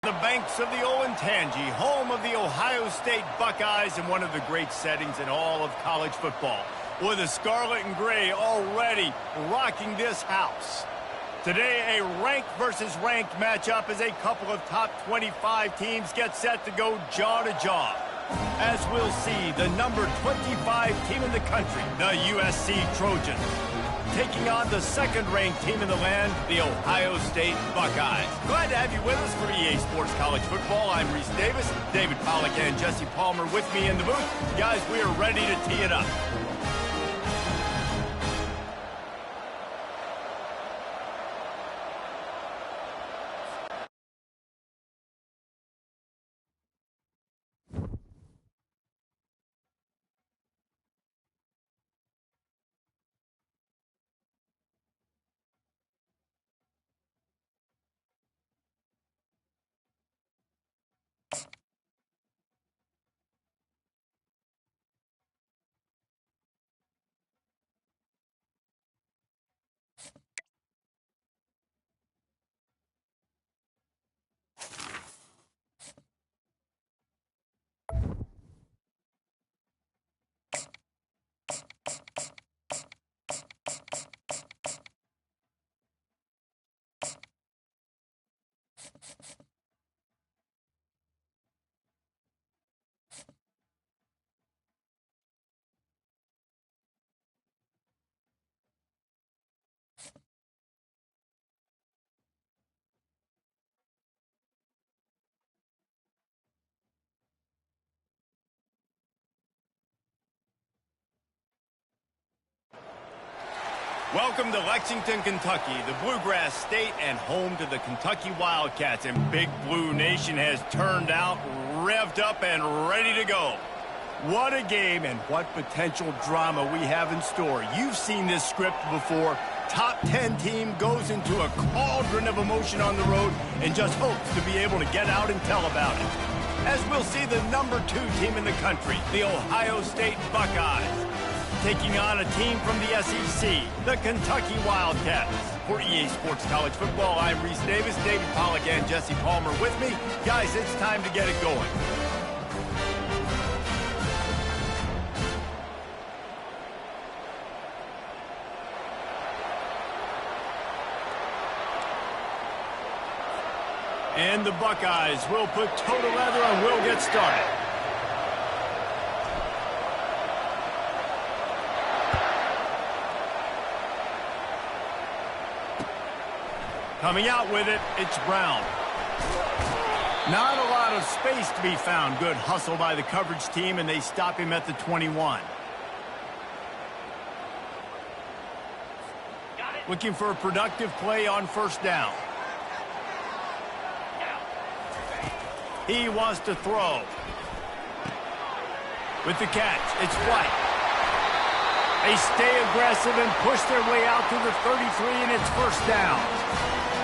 The banks of the Olentangy, home of the Ohio State Buckeyes and one of the great settings in all of college football, with the scarlet and gray already rocking this house. Today, a ranked versus ranked matchup as a couple of top 25 teams get set to go jaw to jaw. As we'll see, the number 25 team in the country, the USC Trojans, taking on the second-ranked team in the land, the Ohio State Buckeyes. Glad to have you with us for EA Sports College Football. I'm Reese Davis, David Pollack and Jesse Palmer with me in the booth. Guys, we are ready to tee it up. Welcome to Lexington, Kentucky, the Bluegrass State and home to the Kentucky Wildcats. And Big Blue Nation has turned out, revved up, and ready to go. What a game and what potential drama we have in store. You've seen this script before. Top 10 team goes into a cauldron of emotion on the road and just hopes to be able to get out and tell about it. As we'll see the number 2 team in the country, the Ohio State Buckeyes, taking on a team from the SEC, the Kentucky Wildcats. For EA Sports College Football, I'm Reese Davis, David Pollack and Jesse Palmer with me. Guys, it's time to get it going. And the Buckeyes will put toe to leather and we'll get started. Coming out with it, it's Brown. Not a lot of space to be found. Good hustle by the coverage team, and they stop him at the 21. Looking for a productive play on first down. He wants to throw. With the catch, it's White. They stay aggressive and push their way out to the 33, and it's first down.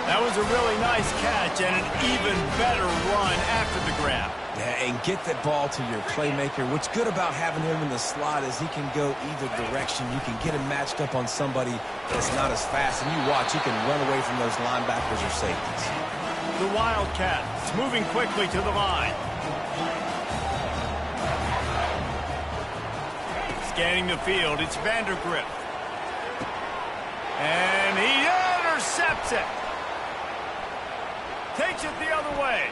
That was a really nice catch and an even better run after the grab. Yeah, and get that ball to your playmaker. What's good about having him in the slot is he can go either direction. You can get him matched up on somebody that's not as fast, and you watch, he can run away from those linebackers or safeties. The Wildcats moving quickly to the line. Scanning the field, it's Vandergrift. And he intercepts it. Takes it the other way.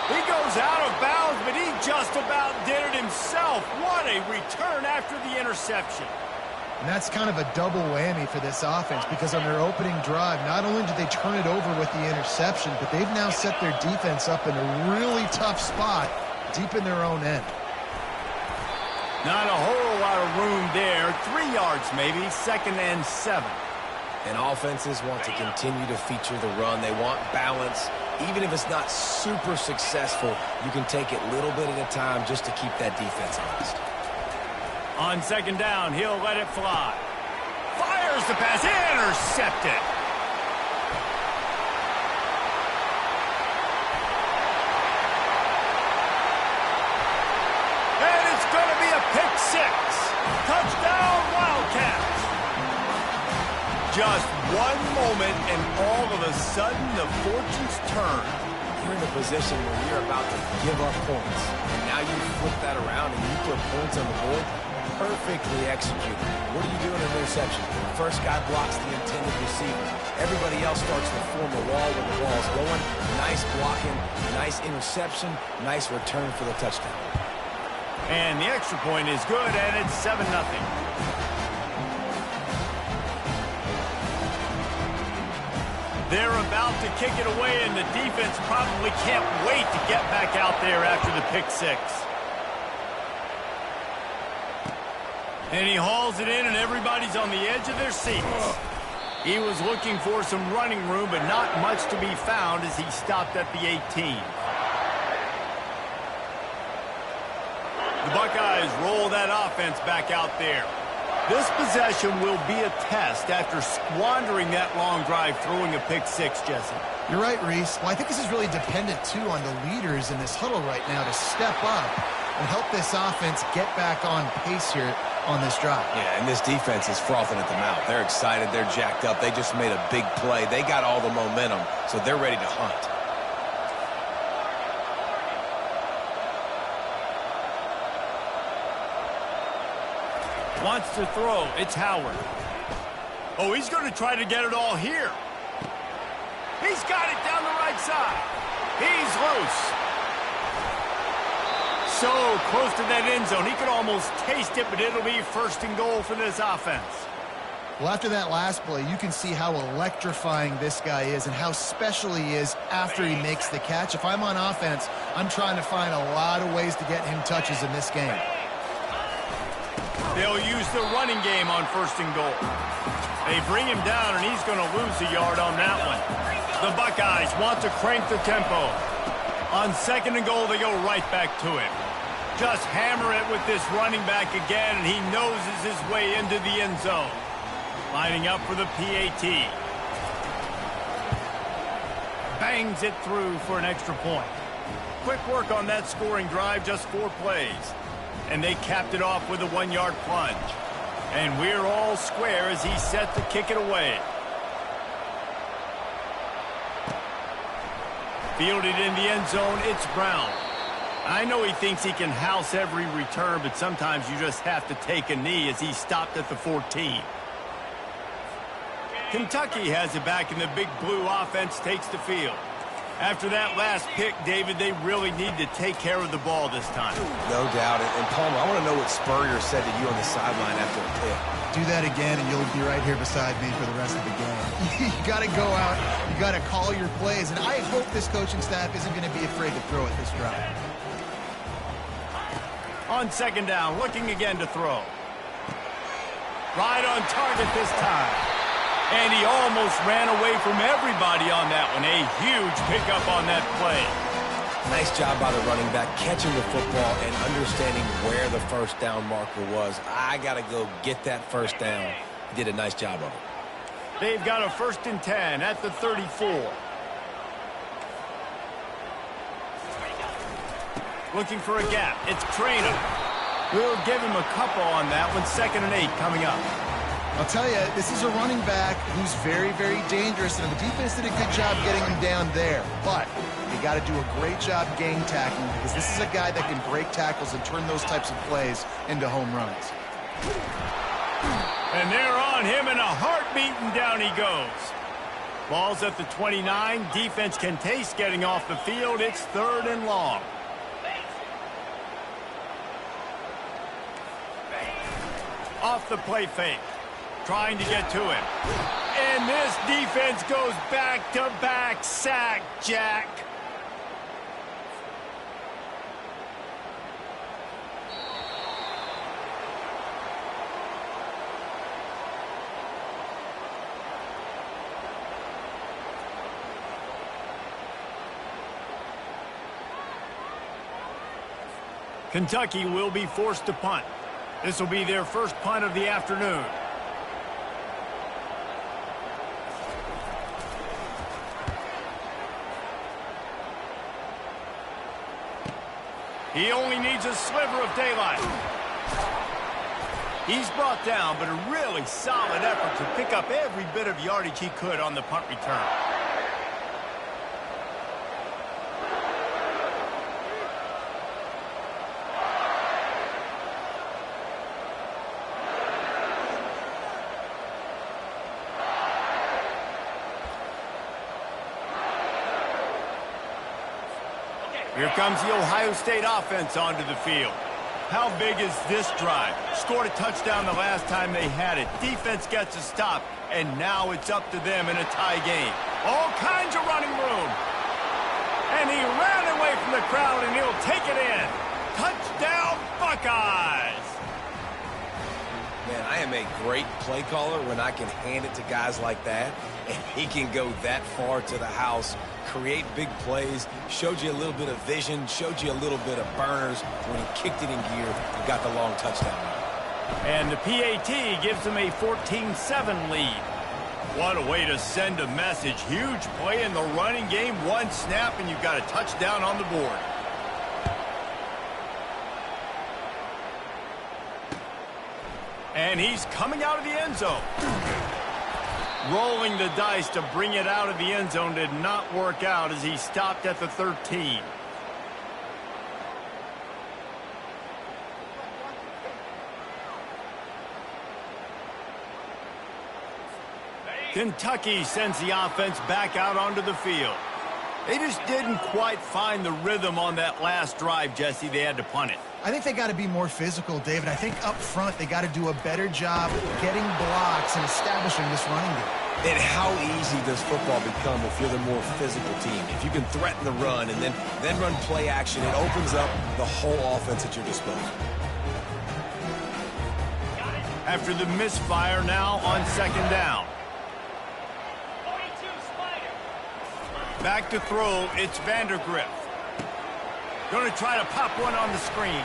He goes out of bounds, but he just about did it himself. What a return after the interception. And that's kind of a double whammy for this offense because on their opening drive, not only did they turn it over with the interception, but they've now set their defense up in a really tough spot deep in their own end. Not a whole lot of room there. 3 yards maybe, 2nd and 7. And offenses want to continue to feature the run. They want balance. Even if it's not super successful, you can take it little bit at a time just to keep that defense honest. On 2nd down, he'll let it fly. Fires the pass, intercepted. And it's going to be a pick 6. Touchdown, Wildcats. Just one moment, and all of a sudden, the fortunes turn. you're in a position where you're about to give up points. And now you flip that around and you put points on the board. Perfectly executed. What are you doing in an interception? First guy blocks the intended receiver. Everybody else starts to form a wall when the ball's going. Nice blocking, nice interception, nice return for the touchdown. And the extra point is good, and it's 7-0. They're about to kick it away, and the defense probably can't wait to get back out there after the pick six. And he hauls it in, and everybody's on the edge of their seats. He was looking for some running room, but not much to be found as he stopped at the 18. The Buckeyes roll that offense back out there. This possession will be a test after squandering that long drive throwing a pick six, Jesse. You're right, Reese. Well, I think this is really dependent, too, on the leaders in this huddle right now to step up and help this offense get back on pace here on this drive. Yeah, and this defense is frothing at the mouth. They're excited. They're jacked up. They just made a big play. They got all the momentum, so they're ready to hunt. Wants to throw. It's Howard. Oh, he's going to try to get it all here. He's got it down the right side. He's loose. So close to that end zone. He could almost taste it, but it'll be 1st and goal for this offense. Well, after that last play, you can see how electrifying this guy is and how special he is after he makes the catch. If I'm on offense, I'm trying to find a lot of ways to get him touches in this game. They'll use the running game on 1st and goal. They bring him down, and he's going to lose a yard on that one. The Buckeyes want to crank the tempo. On 2nd and goal, they go right back to him. Just hammer it with this running back again, and he noses his way into the end zone. Lining up for the PAT. Bangs it through for an extra point. Quick work on that scoring drive, just 4 plays. And they capped it off with a 1-yard plunge. And we're all square as he's set to kick it away. Fielded in the end zone, it's Brown. I know he thinks he can house every return, but sometimes you just have to take a knee as he stopped at the 14. Kentucky has it back, and the Big Blue offense takes the field. After that last pick, David, they really need to take care of the ball this time. No doubt. And Palmer, I want to know what Spurrier said to you on the sideline after the pick. Do that again, and you'll be right here beside me for the rest of the game. You got to go out. You got to call your plays. And I hope this coaching staff isn't going to be afraid to throw it this drive. On 2nd down, looking again to throw. Right on target this time. And he almost ran away from everybody on that one. A huge pickup on that play. Nice job by the running back, catching the football and understanding where the 1st down marker was. I got to go get that 1st down. He did a nice job of it. They've got a 1st and 10 at the 34. Looking for a gap. It's Traynor. We'll give him a couple on that one. 2nd and 8 coming up. I'll tell you, this is a running back who's very, very dangerous, and the defense did a good job getting him down there. But they got to do a great job gang tackling, because this is a guy that can break tackles and turn those types of plays into home runs. And they're on him in a heartbeat, and down he goes. Ball's at the 29. Defense can taste getting off the field. It's 3rd and long. Off the play fake. Trying to get to him. And this defense goes back-to-back sack, Jack. Kentucky will be forced to punt. This will be their 1st punt of the afternoon. He only needs a sliver of daylight. He's brought down, but a really solid effort to pick up every bit of yardage he could on the punt return. Here comes the Ohio State offense onto the field. How big is this drive? Scored a touchdown the last time they had it. Defense gets a stop, and now it's up to them in a tie game. All kinds of running room. And he ran away from the crowd, and he'll take it in. Touchdown, Buckeyes! Man, I am a great play caller when I can hand it to guys like that, and he can go that far to the house, create big plays, showed you a little bit of vision, showed you a little bit of burners when he kicked it in gear and got the long touchdown. And the PAT gives them a 14-7 lead. What a way to send a message. Huge play in the running game. One snap, and you've got a touchdown on the board. And he's coming out of the end zone. Rolling the dice to bring it out of the end zone did not work out as he stopped at the 13. Kentucky sends the offense back out onto the field. They just didn't quite find the rhythm on that last drive, Jesse. They had to punt it. I think they got to be more physical, David. I think up front they got to do a better job getting blocks and establishing this running game. And how easy does football become if you're the more physical team? If you can threaten the run and then run play action, it opens up the whole offense at your disposal. After the misfire, now on second down. Back to throw, it's Vandergrift. Going to try to pop one on the screen.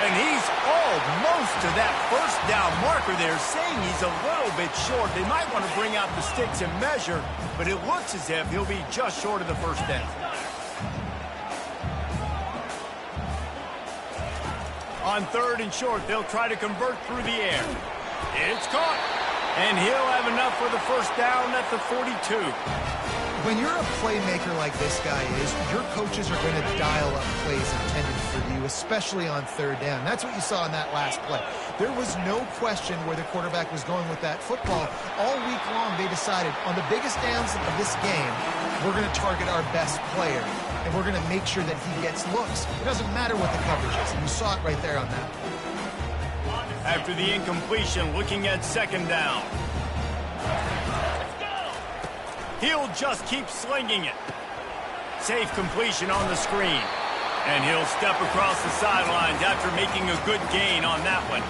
And he's almost to that first down marker there, saying he's a little bit short. They might want to bring out the sticks and measure, but it looks as if he'll be just short of the first down. On third and short, they'll try to convert through the air. It's caught. And he'll have enough for the first down at the 42. When you're a playmaker like this guy is, your coaches are going to dial up plays intended for you, especially on third down. That's what you saw in that last play. There was no question where the quarterback was going with that football. All week long, they decided on the biggest downs of this game, we're going to target our best player, and we're going to make sure that he gets looks. It doesn't matter what the coverage is, and you saw it right there on that. After the incompletion, looking at second down. He'll just keep slinging it. Safe completion on the screen. And he'll step across the sidelines after making a good gain on that one.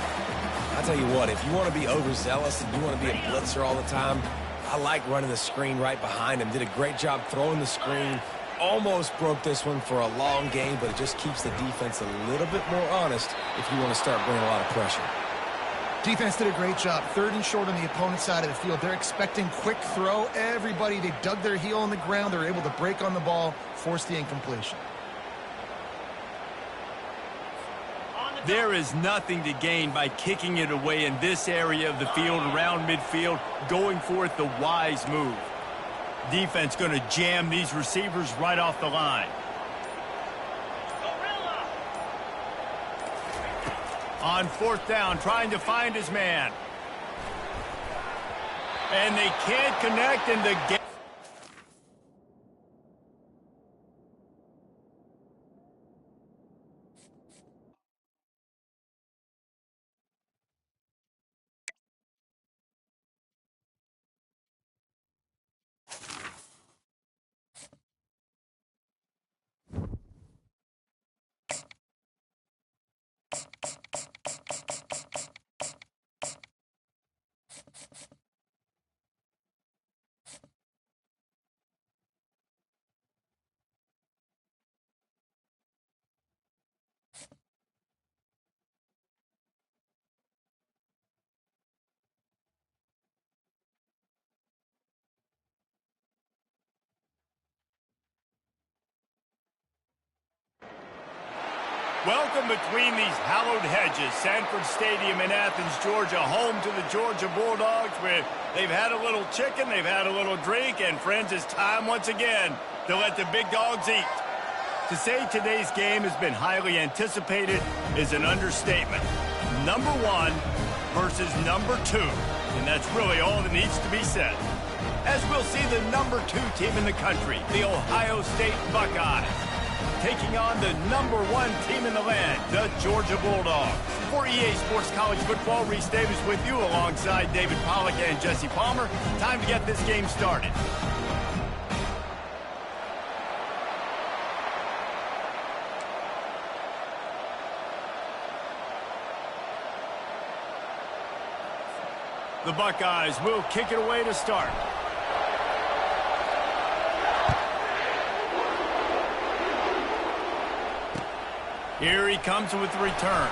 I'll tell you what, if you want to be overzealous and you want to be a blitzer all the time, I like running the screen right behind him. Did a great job throwing the screen. Almost broke this one for a long game, but it just keeps the defense a little bit more honest if you want to start bringing a lot of pressure. Defense did a great job. Third and short on the opponent's side of the field. They're expecting quick throw. Everybody, they dug their heel on the ground. They're able to break on the ball, force the incompletion. There is nothing to gain by kicking it away in this area of the field around midfield, going for it the wise move. Defense going to jam these receivers right off the line. On fourth down, trying to find his man. And they can't connect in the game. Welcome between these hallowed hedges. Sanford Stadium in Athens, Georgia, home to the Georgia Bulldogs, where they've had a little chicken, they've had a little drink, and friends, it's time once again to let the big dogs eat. To say today's game has been highly anticipated is an understatement. Number one versus number two, and that's really all that needs to be said. as we'll see the number 2 team in the country, the Ohio State Buckeyes, taking on the number 1 team in the land, the Georgia Bulldogs. For EA Sports College Football, Reese Davis with you alongside David Pollack and Jesse Palmer. Time to get this game started. The Buckeyes will kick it away to start. Here he comes with the return.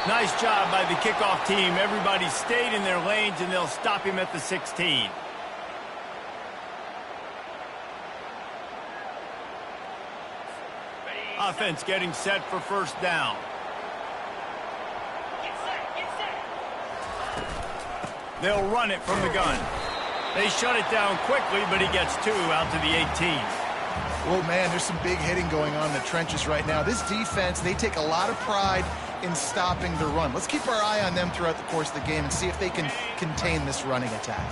Nice job by the kickoff team. Everybody stayed in their lanes, and they'll stop him at the 16. Offense getting set for first down. They'll run it from the gun. They shut it down quickly, but he gets 2 out to the 18. Well, man, there's some big hitting going on in the trenches right now. This defense, they take a lot of pride in stopping the run. Let's keep our eye on them throughout the course of the game and see if they can contain this running attack.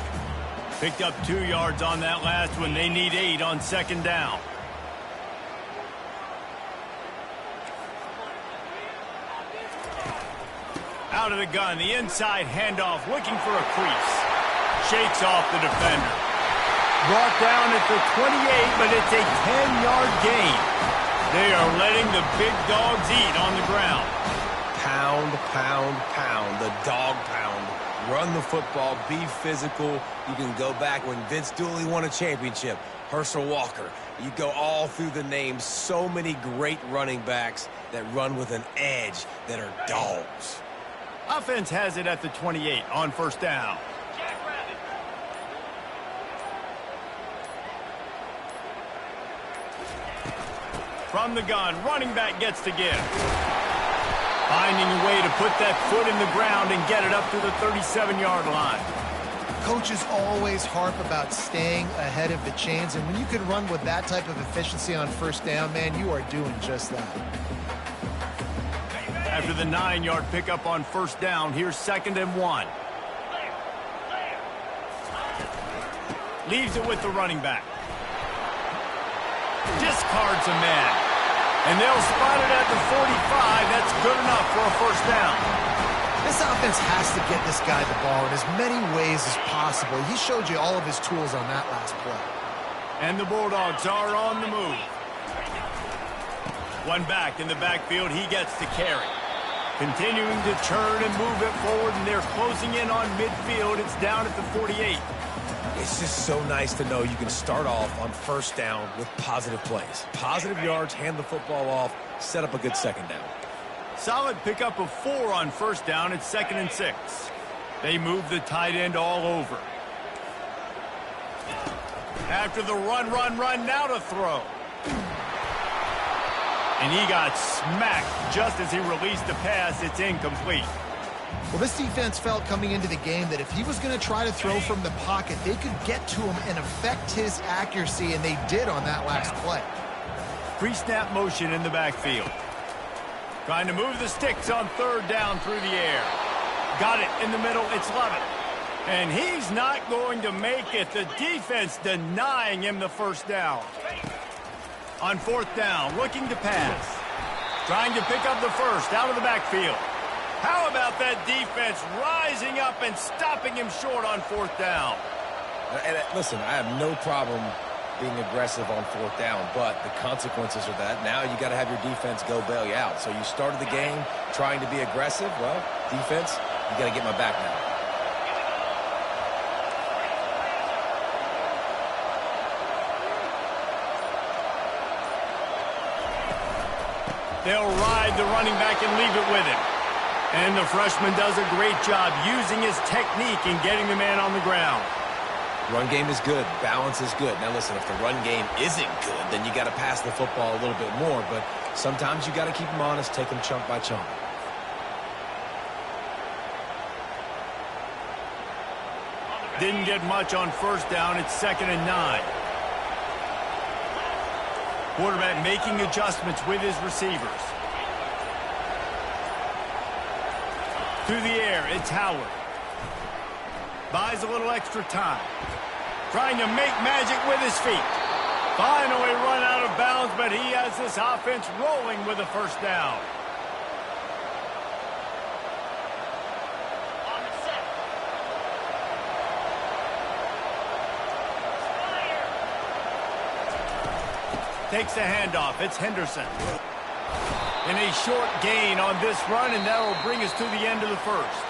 Picked up 2 yards on that last one. They need 8 on second down. Out of the gun, the inside handoff, looking for a crease. Shakes off the defender. Brought down at the 28, but it's a 10-yard gain. They are letting the big dogs eat on the ground. Pound, pound, pound, the dog pound. Run the football, be physical. You can go back when Vince Dooley won a championship. Herschel Walker. You go all through the names. So many great running backs that run with an edge that are dogs. Offense has it at the 28 on first down. From the gun, running back gets to give. Finding a way to put that foot in the ground and get it up to the 37-yard line. Coaches always harp about staying ahead of the chains, and when you can run with that type of efficiency on first down, man, you are doing just that. After the 9-yard pickup on first down, here's 2nd and 1. Leaves it with the running back. Discards a man. And they'll spot it at the 45. That's good enough for a first down. This offense has to get this guy the ball in as many ways as possible. He showed you all of his tools on that last play. And the Bulldogs are on the move. One back in the backfield, he gets to carry. Continuing to turn and move it forward, and they're closing in on midfield. It's down at the 48. It's just so nice to know you can start off on first down with positive plays. Positive yards, hand the football off, set up a good second down. Solid pickup of 4 on first down. It's 2nd and 6. They move the tight end all over. After the run, now to throw. And he got smacked just as he released the pass. It's incomplete. Well, this defense felt coming into the game that if he was going to try to throw from the pocket, they could get to him and affect his accuracy, and they did on that last play. Pre-snap motion in the backfield. Trying to move the sticks on third down through the air. Got it in the middle. It's Lovett. And he's not going to make it. The defense denying him the first down. On fourth down, looking to pass. Trying to pick up the first out of the backfield. How about that defense rising up and stopping him short on fourth down? And listen, I have no problem being aggressive on fourth down, but the consequences are that now you got to have your defense go bail you out. So you started the game trying to be aggressive. Well, defense, you got to get my back now. They'll ride the running back and leave it with him. And the freshman does a great job using his technique and getting the man on the ground. Run game is good. Balance is good. Now, listen, if the run game isn't good, then you got to pass the football a little bit more. But sometimes you got to keep them honest, take them chunk by chunk. Didn't get much on first down. It's 2nd and 9. Quarterback making adjustments with his receivers. Through the air, it's Howard. Buys a little extra time. trying to make magic with his feet. Finally run out of bounds, but he has this offense rolling with a first down. Takes the handoff. It's Henderson. And a short gain on this run, and that will bring us to the end of the first.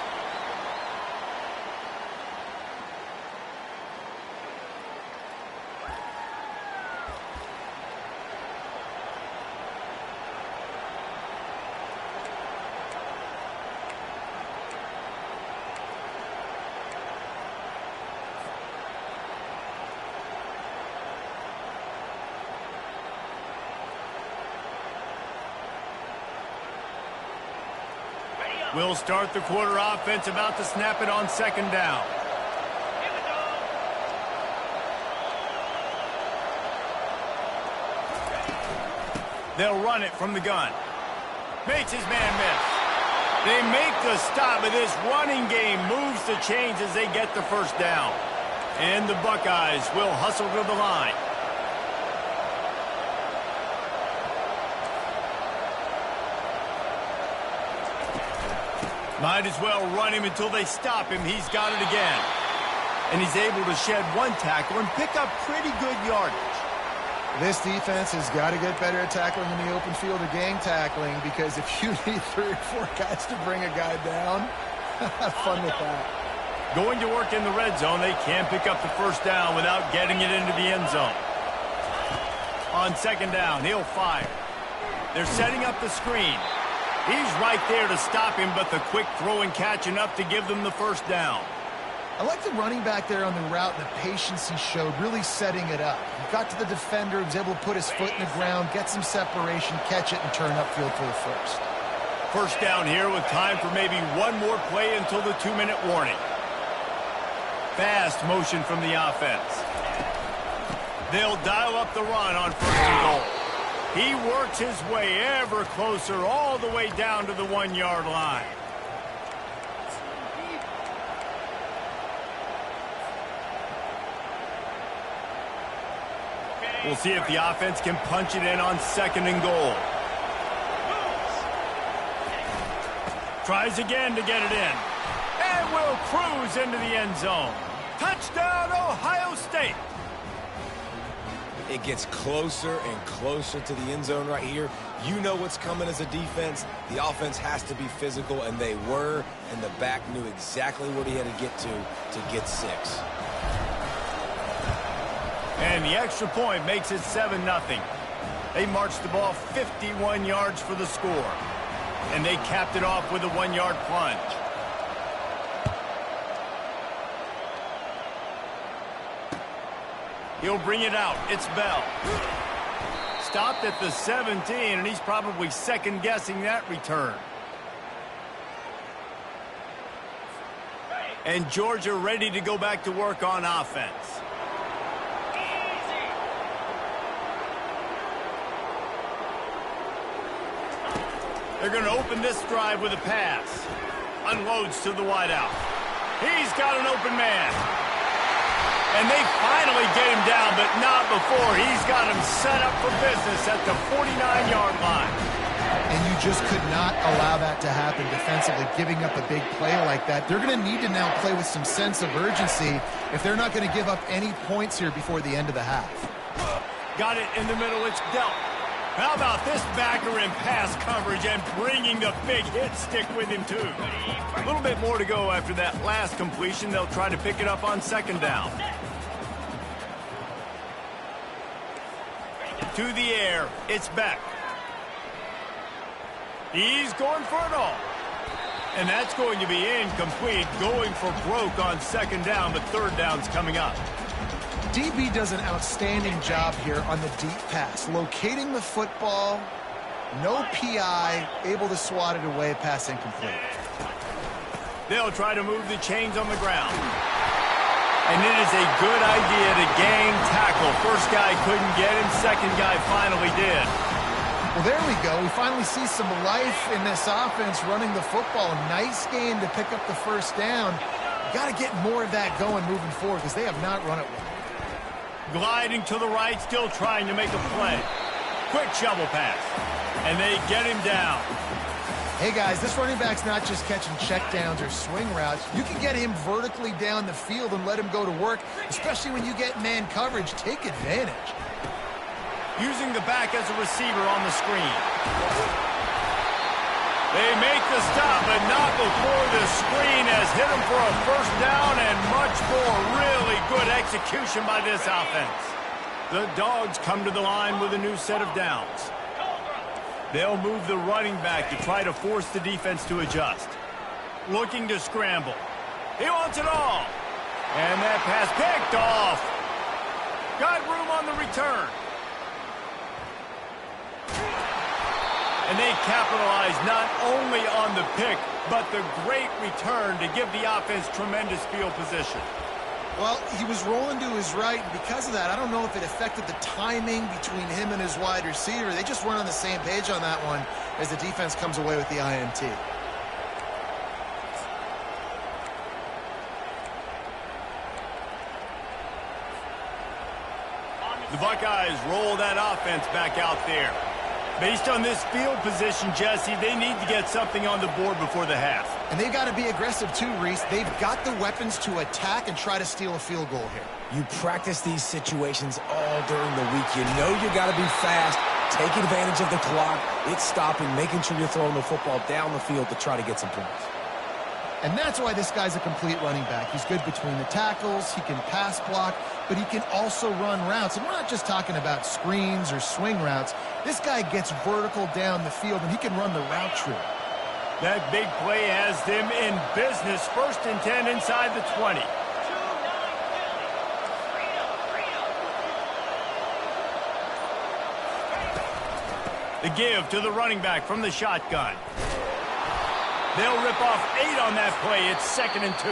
We'll start the quarter offense, about to snap it on second down. They'll run it from the gun. Makes his man miss. They make the stop, but this running game moves the chains as they get the first down. And the Buckeyes will hustle to the line. Might as well run him until they stop him. He's got it again. And he's able to shed one tackle and pick up pretty good yardage. This defense has got to get better at tackling in the open field or gang tackling, because if you need 3 or 4 guys to bring a guy down, have fun with that. Going to work in the red zone. They can't pick up the first down without getting it into the end zone. On second down, he'll fire. They're setting up the screen. He's right there to stop him, but the quick throw and catch enough to give them the first down. I like the running back there on the route and the patience he showed, really setting it up. He got to the defender, was able to put his foot in the ground, get some separation, catch it, and turn upfield for the first. First down here with time for maybe one more play until the 2-minute warning. Fast motion from the offense. They'll dial up the run on first and goal. He works his way ever closer all the way down to the 1-yard line. We'll see if the offense can punch it in on second and goal. Tries again to get it in. And will cruise into the end zone. Touchdown, Ohio State. It gets closer and closer to the end zone right here. You know what's coming as a defense. The offense has to be physical, and they were, and the back knew exactly what he had to get 6. And the extra point makes it 7-0. They marched the ball 51 yards for the score. And they capped it off with a 1-yard plunge. He'll bring it out. It's Bell. Stopped at the 17, and he's probably second-guessing that return. And Georgia ready to go back to work on offense. They're going to open this drive with a pass. Unloads to the wideout. He's got an open man. And they finally get him down, but not before. He's got him set up for business at the 49-yard line. And you just could not allow that to happen defensively, giving up a big play like that. They're going to need to now play with some sense of urgency if they're not going to give up any points here before the end of the half. Got it in the middle. It's dealt. How about this backer in pass coverage and bringing the big hit stick with him, too? A little bit more to go after that last completion. They'll try to pick it up on second down. To the air, it's Beck. He's going for it all. And that's going to be incomplete, going for broke on second down, but third down's coming up. DB does an outstanding job here on the deep pass, locating the football, no PI, able to swat it away, pass incomplete. They'll try to move the chains on the ground. And it is a good idea to gang tackle. First guy couldn't get him, second guy finally did. Well, there we go. We finally see some life in this offense running the football. Nice game to pick up the first down. Got to get more of that going moving forward because they have not run it well. Gliding to the right, still trying to make a play. Quick shovel pass. And they get him down. Hey, guys, this running back's not just catching checkdowns or swing routes. You can get him vertically down the field and let him go to work, especially when you get man coverage. Take advantage. Using the back as a receiver on the screen. They make the stop, but not before the screen has hit him for a first down and much more. Really good execution by this offense. The Dogs come to the line with a new set of downs. They'll move the running back to try to force the defense to adjust. Looking to scramble. He wants it all. And that pass picked off. Got room on the return. And they capitalize not only on the pick, but the great return to give the offense tremendous field position. Well, he was rolling to his right, and because of that, I don't know if it affected the timing between him and his wide receiver. They just weren't on the same page on that one as the defense comes away with the INT. The Buckeyes roll that offense back out there. Based on this field position, Jesse, they need to get something on the board before the half. And they've got to be aggressive too, Reese. They've got the weapons to attack and try to steal a field goal here. You practice these situations all during the week. You know you got to be fast, take advantage of the clock. It's stopping, making sure you're throwing the football down the field to try to get some points. And that's why this guy's a complete running back. He's good between the tackles, he can pass block, but he can also run routes. And we're not just talking about screens or swing routes. This guy gets vertical down the field, and he can run the route tree. That big play has them in business. 1st and 10 inside the 20. The give to the running back from the shotgun. They'll rip off 8 on that play. It's 2nd and 2.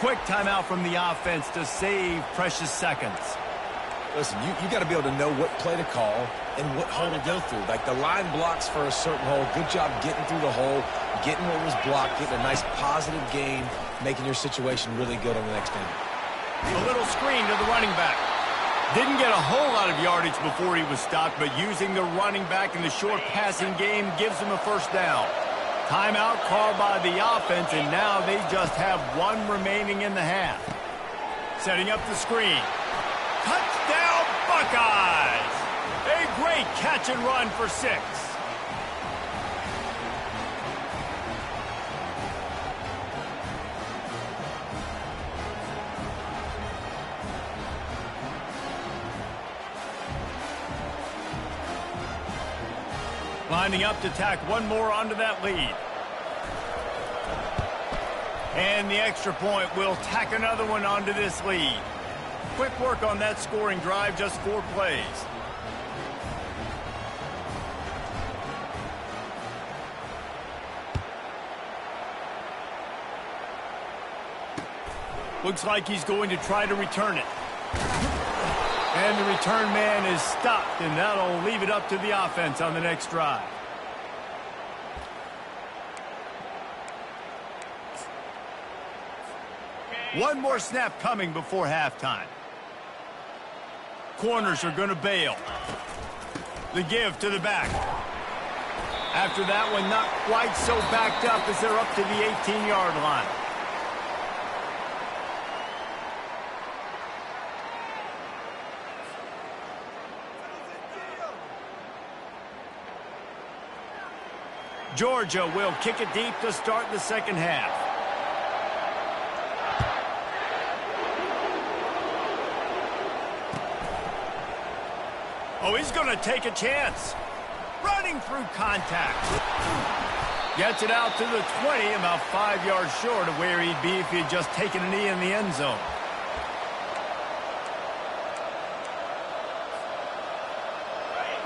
Quick timeout from the offense to save precious seconds. Listen, you got to be able to know what play to call and what hole to go through. Like the line blocks for a certain hole. Good job getting through the hole, getting what was blocked, getting a nice positive gain, making your situation really good on the next game. A little screen to the running back. Didn't get a whole lot of yardage before he was stopped, but using the running back in the short passing game gives him a first down. Timeout called by the offense, and now they just have 1 remaining in the half. Setting up the screen. Touchdown, Buckeyes! A great catch and run for 6. Lining up to tack 1 more onto that lead. And the extra point will tack another one onto this lead. Quick work on that scoring drive, just 4 plays. Looks like he's going to try to return it. And the return man is stopped, and that'll leave it up to the offense on the next drive. One more snap coming before halftime. Corners are going to bail. The give to the back. After that one, not quite so backed up as they're up to the 18-yard line. Georgia will kick it deep to start the second half. Oh, he's going to take a chance. Running through contact. Gets it out to the 20, about 5 yards short of where he'd be if he had just taken a knee in the end zone.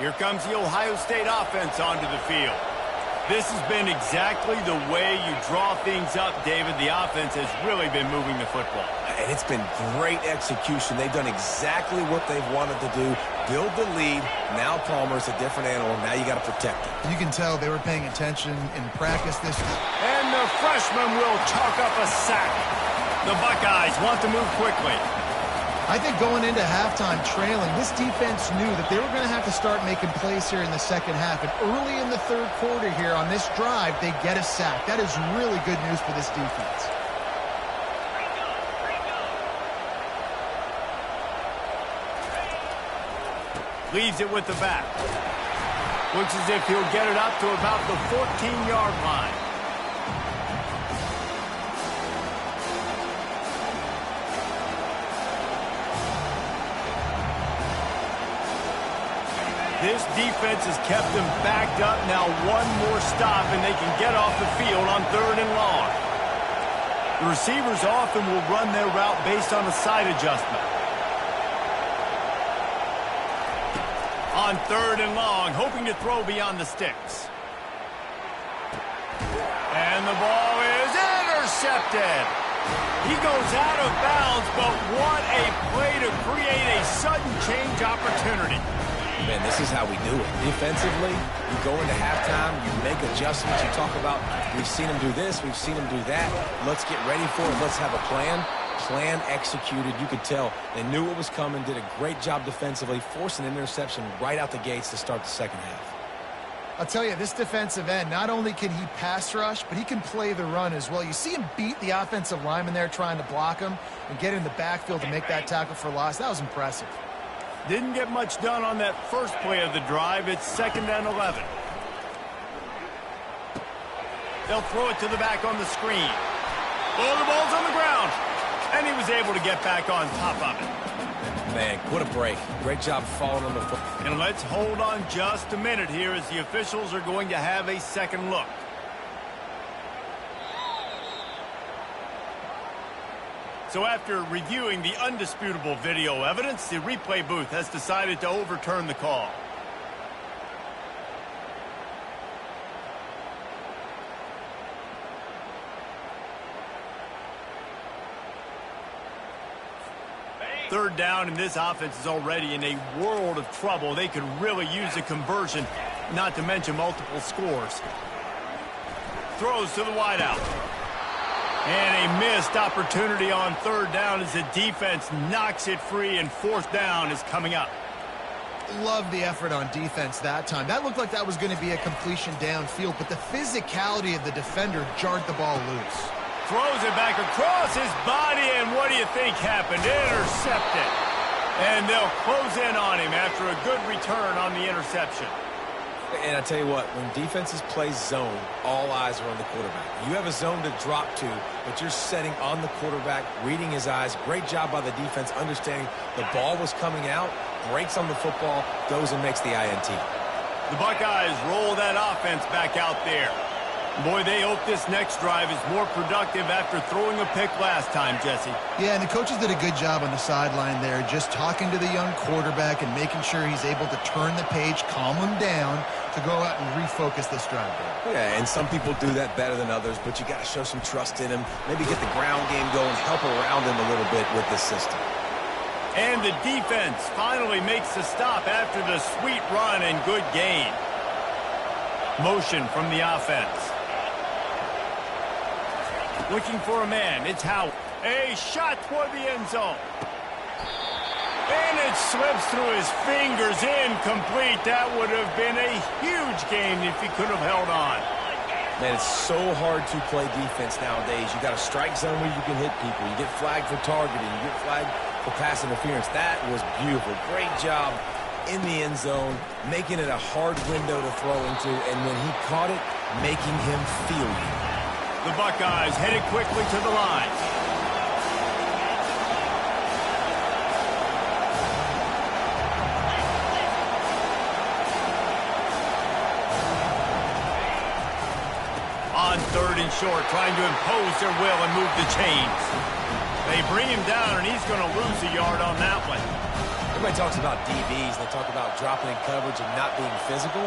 Here comes the Ohio State offense onto the field. This has been exactly the way you draw things up, David. The offense has really been moving the football. And it's been great execution. They've done exactly what they've wanted to do. Build the lead. Now Palmer's a different animal. Now you got to protect him. You can tell they were paying attention in practice this week. And the freshman will chalk up a sack. The Buckeyes want to move quickly. I think going into halftime trailing, this defense knew that they were going to have to start making plays here in the second half. And early in the third quarter here on this drive, they get a sack. That is really good news for this defense. Leaves it with the back. Looks as if he'll get it up to about the 14-yard line. This defense has kept them backed up. Now one more stop, and they can get off the field on 3rd and long. The receivers often will run their route based on a side adjustment. On 3rd and long, hoping to throw beyond the sticks. And the ball is intercepted. He goes out of bounds, but what a play to create a sudden change opportunity. Man, this is how we do it. Defensively, you go into halftime, you make adjustments. You talk about, we've seen him do this, we've seen him do that. Let's get ready for it. Let's have a plan. Plan executed. You could tell they knew what was coming, did a great job defensively, forced an interception right out the gates to start the second half. I'll tell you, this defensive end, not only can he pass rush, but he can play the run as well. You see him beat the offensive lineman there trying to block him and get in the backfield to make that tackle for loss. That was impressive. Didn't get much done on that first play of the drive. It's 2nd and 11. They'll throw it to the back on the screen. Oh, the ball's on the ground. And he was able to get back on top of it. Man, what a break. Great job following on the foot. And let's hold on just a minute here as the officials are going to have a second look. So after reviewing the undisputable video evidence, the replay booth has decided to overturn the call. Third down, and this offense is already in a world of trouble. They could really use a conversion, not to mention multiple scores. Throws to the wideout. And a missed opportunity on 3rd down as the defense knocks it free, and 4th down is coming up. Love the effort on defense that time. That looked like that was going to be a completion downfield, but the physicality of the defender jarred the ball loose. Throws it back across his body, and what do you think happened? Intercepted. And they'll close in on him after a good return on the interception. And I tell you what, when defenses play zone, all eyes are on the quarterback. You have a zone to drop to, but you're setting on the quarterback, reading his eyes. Great job by the defense, understanding the ball was coming out, breaks on the football, goes and makes the INT. The Buckeyes roll that offense back out there. Boy, they hope this next drive is more productive after throwing a pick last time, Jesse. Yeah, and the coaches did a good job on the sideline there, just talking to the young quarterback and making sure he's able to turn the page, calm him down to go out and refocus this drive there. Yeah, and some people do that better than others, but you got to show some trust in him, maybe get the ground game going, help around him a little bit with this system. And the defense finally makes the stop after the sweet run and good gain. Motion from the offense. Looking for a man. It's Howard. A shot toward the end zone. And it slips through his fingers. Incomplete. That would have been a huge game if he could have held on. Man, it's so hard to play defense nowadays. You got a strike zone where you can hit people. You get flagged for targeting. You get flagged for pass interference. That was beautiful. Great job in the end zone, making it a hard window to throw into. And when he caught it, making him feel you. The Buckeyes headed quickly to the line. On 3rd and short, trying to impose their will and move the chains. They bring him down, and he's going to lose a yard on that one. Everybody talks about DBs. They talk about dropping in coverage and not being physical.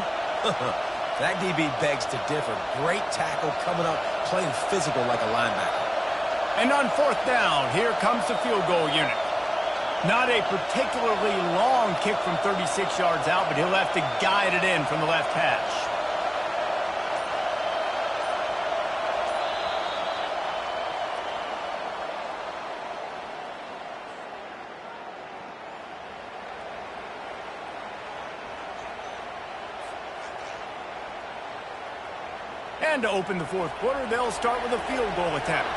That DB begs to differ. Great tackle coming up, playing physical like a linebacker. And on 4th down, here comes the field goal unit. Not a particularly long kick from 36 yards out, but he'll have to guide it in from the left hash. And to open the fourth quarter, they'll start with a field goal attempt.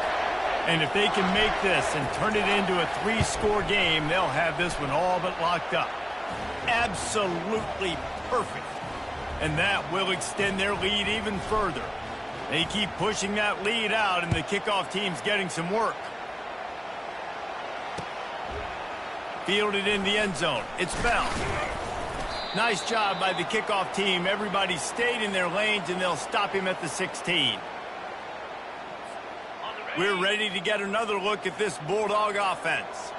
And if they can make this and turn it into a 3-score game, they'll have this one all but locked up. Absolutely perfect. And that will extend their lead even further. They keep pushing that lead out, and the kickoff team's getting some work. Fielded in the end zone. It's Bell. Nice job by the kickoff team. Everybody stayed in their lanes, and they'll stop him at the 16. We're ready to get another look at this Bulldog offense.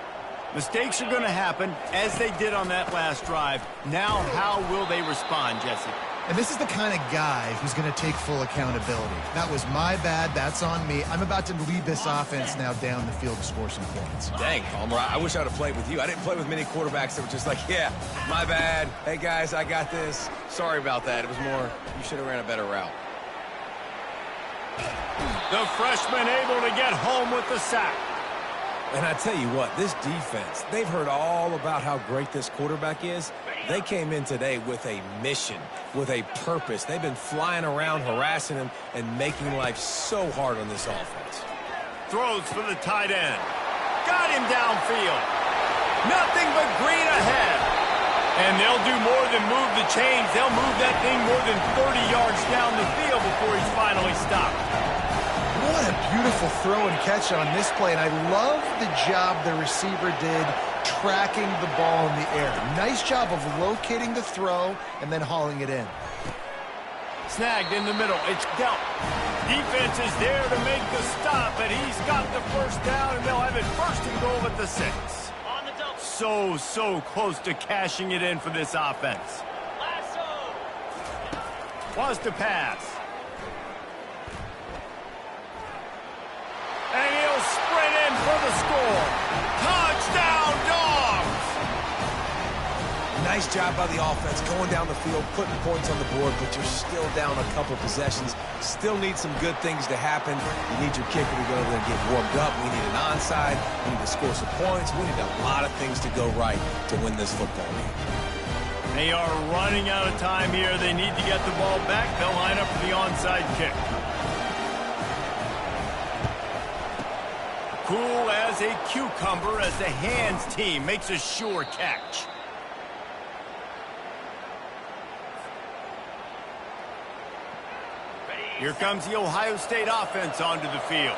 Mistakes are going to happen, as they did on that last drive. Now, how will they respond, Jesse? And this is the kind of guy who's going to take full accountability. That was my bad. That's on me. I'm about to lead this offense now down the field to score some points. Dang, Palmer, I wish I would have played with you. I didn't play with many quarterbacks that were just like, yeah, my bad. Hey, guys, I got this. Sorry about that. It was more, you should have ran a better route. The freshman able to get home with the sack. And I tell you what, this defense, they've heard all about how great this quarterback is. They came in today with a mission, with a purpose. They've been flying around, harassing him, and making life so hard on this offense. Throws for the tight end. Got him downfield. Nothing but green ahead. And they'll do more than move the chains. They'll move that thing more than 30 yards down the field before he's finally stopped. What a beautiful throw and catch on this play. And I love the job the receiver did tracking the ball in the air. Nice job of locating the throw and then hauling it in. Snagged in the middle. It's dealt. Defense is there to make the stop, but he's got the first down, and they'll have it first and goal at the 6. So close to cashing it in for this offense. Wants to pass. And he'll sprint in for the score. Touchdown, Dogs! Nice job by the offense going down the field, putting points on the board, but you're still down a couple possessions. Still need some good things to happen. You need your kicker to go over there and get warmed up. We need an onside. We need to score some points. We need a lot of things to go right to win this football game. They are running out of time here. They need to get the ball back. They'll line up for the onside kick. Cool as a cucumber as the hands team makes a sure catch. Here comes the Ohio State offense onto the field.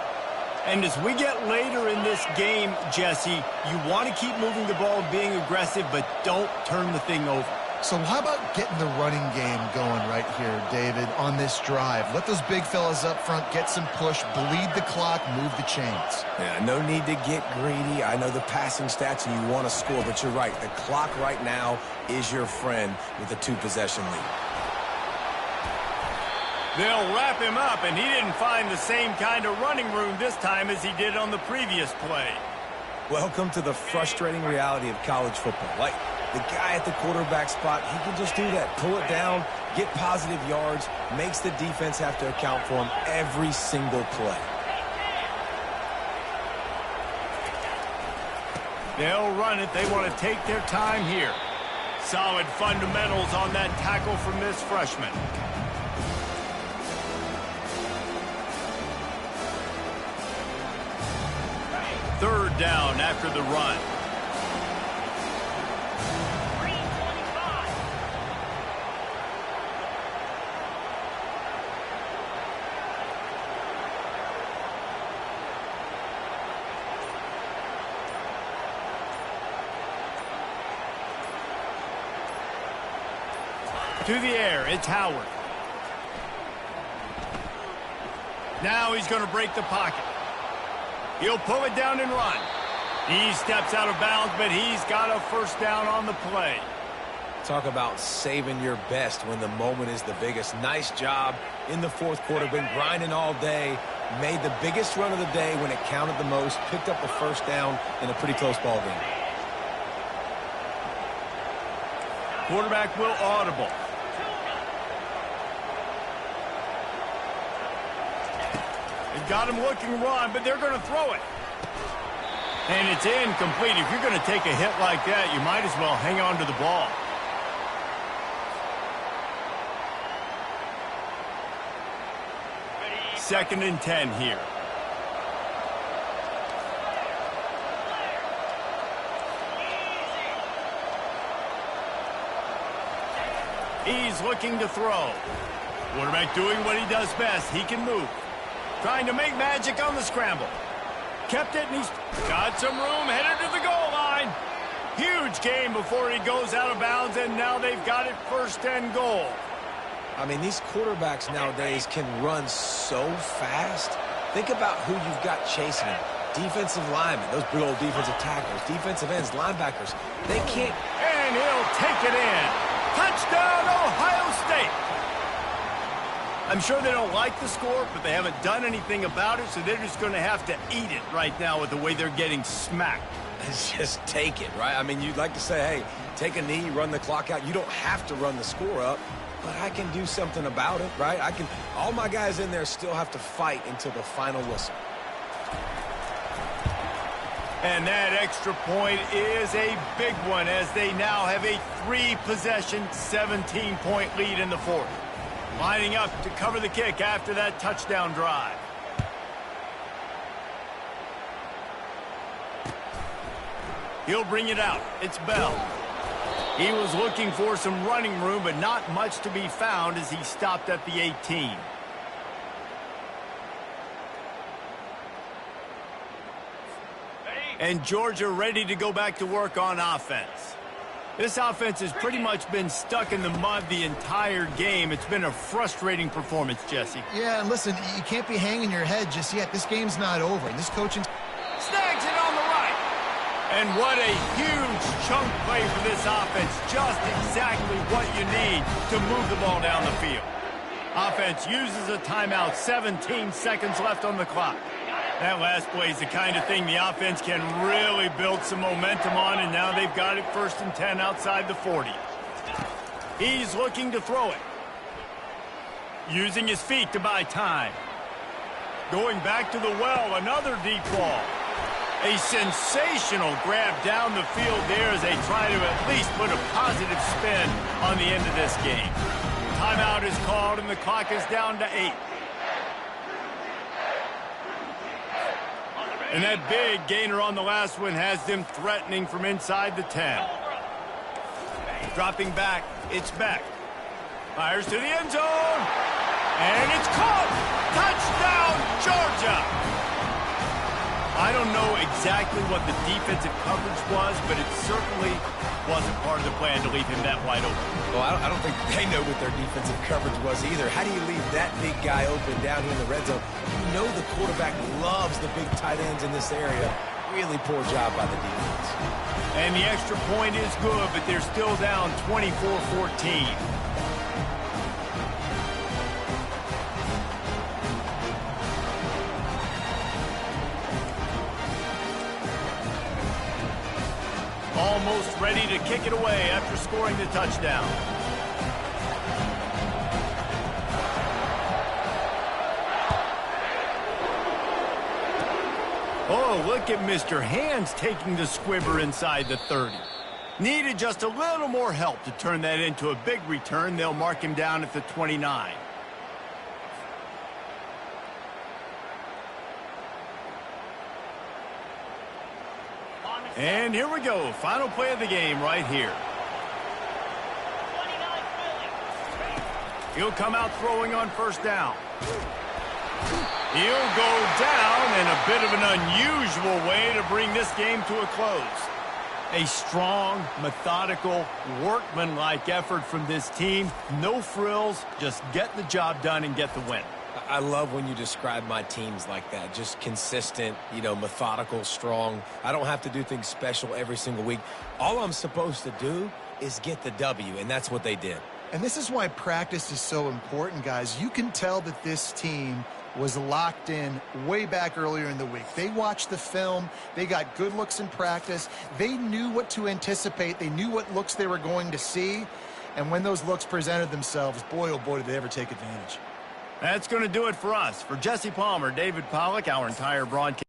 And as we get later in this game, Jesse, you want to keep moving the ball and being aggressive, but don't turn the thing over. So how about getting the running game going right here, David, on this drive? Let those big fellas up front get some push, bleed the clock, move the chains. Yeah, no need to get greedy. I know the passing stats and you want to score, but you're right. The clock right now is your friend with a 2-possession lead. They'll wrap him up, and he didn't find the same kind of running room this time as he did on the previous play. Welcome to the frustrating reality of college football. Like, the guy at the quarterback spot, he can just do that. Pull it down, get positive yards, makes the defense have to account for him every single play. They'll run it. They want to take their time here. Solid fundamentals on that tackle from this freshman. Third down after the run. To the air, it's Howard. Now he's going to break the pocket. He'll pull it down and run. He steps out of bounds, but he's got a first down on the play. Talk about saving your best when the moment is the biggest. Nice job in the fourth quarter. Been grinding all day. Made the biggest run of the day when it counted the most. Picked up the first down in a pretty close ball game. Quarterback will audible. They've got him looking run, but they're going to throw it. And it's incomplete. If you're going to take a hit like that, you might as well hang on to the ball. 2nd and 10 here. He's looking to throw. Quarterback doing what he does best. He can move. Trying to make magic on the scramble. Kept it, and he's got some room, headed to the goal line. Huge game before he goes out of bounds, and now they've got it 1st and goal. I mean, these quarterbacks nowadays can run so fast. Think about who you've got chasing him. Defensive linemen, those big old defensive tackles, defensive ends, linebackers. They can't. And he'll take it in. Touchdown, Ohio State. I'm sure they don't like the score, but they haven't done anything about it, so they're just going to have to eat it right now with the way they're getting smacked. Just take it, right? I mean, you'd like to say, hey, take a knee, run the clock out. You don't have to run the score up, but I can do something about it, right? All my guys in there still have to fight until the final whistle. And that extra point is a big one as they now have a 3-possession, 17-point lead in the 4th. Lining up to cover the kick after that touchdown drive. He'll bring it out. It's Bell. He was looking for some running room, but not much to be found as he stopped at the 18. And Georgia ready to go back to work on offense. This offense has pretty much been stuck in the mud the entire game. It's been a frustrating performance, Jesse. Yeah, and listen, you can't be hanging your head just yet. This game's not over. And this coaching snags it on the right. And what a huge chunk play for this offense. Just exactly what you need to move the ball down the field. Offense uses a timeout, 17 seconds left on the clock. That last play is the kind of thing the offense can really build some momentum on, and now they've got it 1st and 10 outside the 40. He's looking to throw it. Using his feet to buy time. Going back to the well, another deep ball. A sensational grab down the field there as they try to at least put a positive spin on the end of this game. Timeout is called, and the clock is down to 8. And that big gainer on the last one has them threatening from inside the 10. Dropping back, it's Beck. Fires to the end zone. And it's caught. Touchdown, Georgia. I don't know exactly what the defensive coverage was, but it certainly wasn't part of the plan to leave him that wide open. Well, I don't think they know what their defensive coverage was either. How do you leave that big guy open down here in the red zone? You know the quarterback loves the big tight ends in this area. Really poor job by the defense. And the extra point is good, but they're still down 24-14. Almost ready to kick it away after scoring the touchdown. Oh, look at Mr. Hands taking the squibber inside the 30. Needed just a little more help to turn that into a big return. They'll mark him down at the 29. And here we go. Final play of the game right here. He'll come out throwing on 1st down. He'll go down in a bit of an unusual way to bring this game to a close. A strong, methodical, workmanlike effort from this team. No frills, just get the job done and get the win. I love when you describe my teams like that. Just consistent, methodical, strong. I don't have to do things special every single week. All I'm supposed to do is get the W, and that's what they did. And this is why practice is so important, guys. You can tell that this team was locked in way back earlier in the week. They watched the film. They got good looks in practice. They knew what to anticipate. They knew what looks they were going to see. And when those looks presented themselves, boy, oh boy, did they ever take advantage. That's going to do it for us. For Jesse Palmer, David Pollack, our entire broadcast.